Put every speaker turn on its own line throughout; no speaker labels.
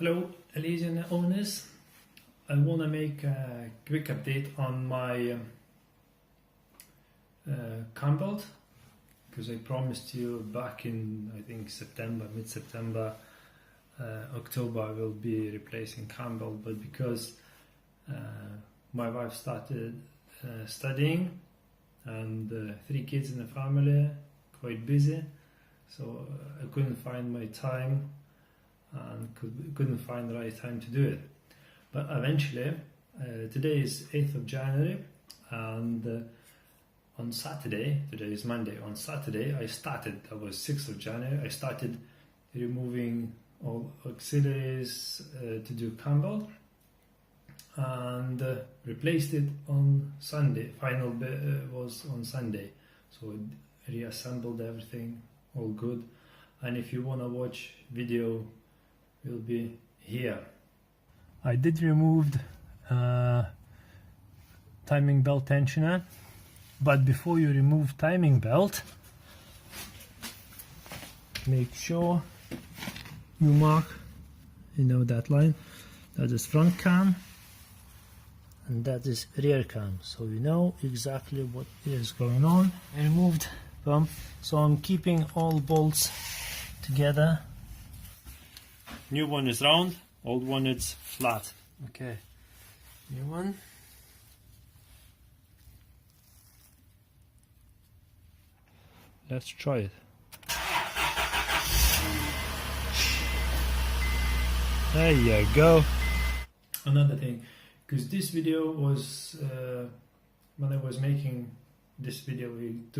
Hello Elysion owners, I want to make a quick update on my cam belt, because I promised you back in I think September, mid-September, October I will be replacing cam belt, but because my wife started studying and 3 kids in the family, quite busy, so I couldn't find my time and couldn't find the right time to do it. But eventually, today is 8th of January, and on Saturday, today is Monday, on Saturday that was 6th of January, I started removing all auxiliaries to do cam belt, and replaced it on Sunday. Final bit was on Sunday, so I reassembled everything, all good. And if you want to watch video, will be here. I did remove timing belt tensioner, but before you remove timing belt, make sure you mark, that line. That is front cam and that is rear cam, so you know exactly what is going on. I removed them, so I'm keeping all bolts together. New one is round, old one is flat. Okay, new one. Let's try it. There you go. Another thing, because this video was, when I was making this video, it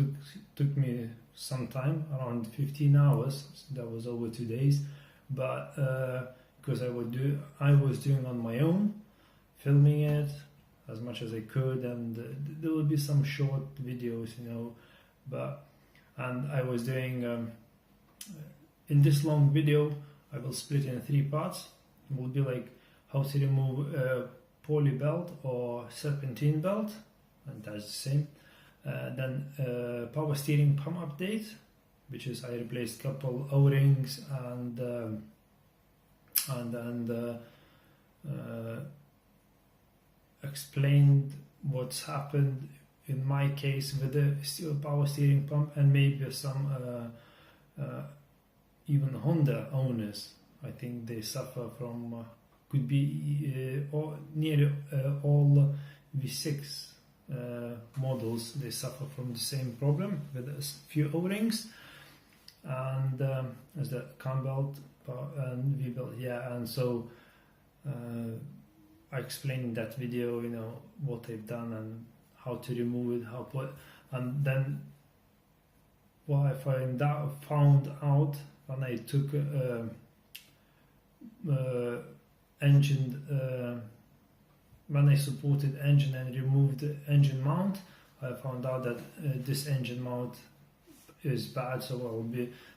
took me some time, around 15 hours, so that was over 2 days. But because I was doing on my own, filming it as much as I could, and there will be some short videos, and I was doing in this long video I will split in 3 parts. It will be like how to remove a poly belt or serpentine belt, and that's the same. Then power steering pump update, which is I replaced couple O-rings and explained what's happened in my case with the power steering pump, and maybe some even Honda owners. I think they suffer from could be nearly all V6 models. They suffer from the same problem with a few O-rings and as the cam belt and V belt, and so I explained in that video, what I've done and how to remove it, and then what I found out when I took engine, when I supported engine and removed the engine mount, I found out that this engine mount is bad, so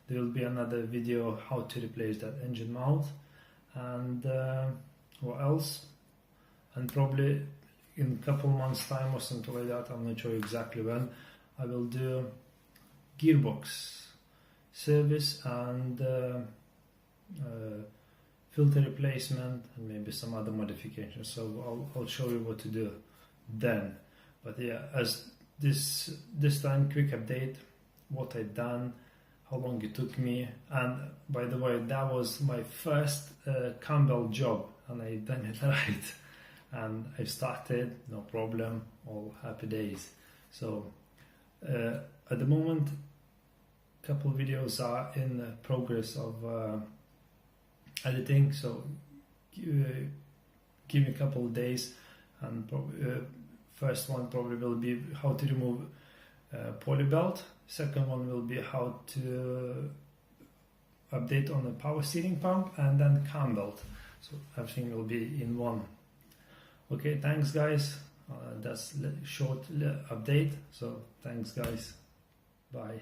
there will be another video how to replace that engine mount, and what else, and probably in a couple months time or something like that, I'm not sure exactly when, I will do gearbox service and filter replacement and maybe some other modifications, so I'll show you what to do then. But yeah, as this time, quick update, what I've done, how long it took me, and by the way, that was my first cam belt job, and I've done it right, and I started, no problem, all happy days. So at the moment, couple videos are in progress of editing, so give me a couple of days, and first one probably will be how to remove poly belt. Second one will be how to update on the power steering pump, and then cam belt. So everything will be in one. Okay, thanks guys. That's short update. So thanks guys. Bye.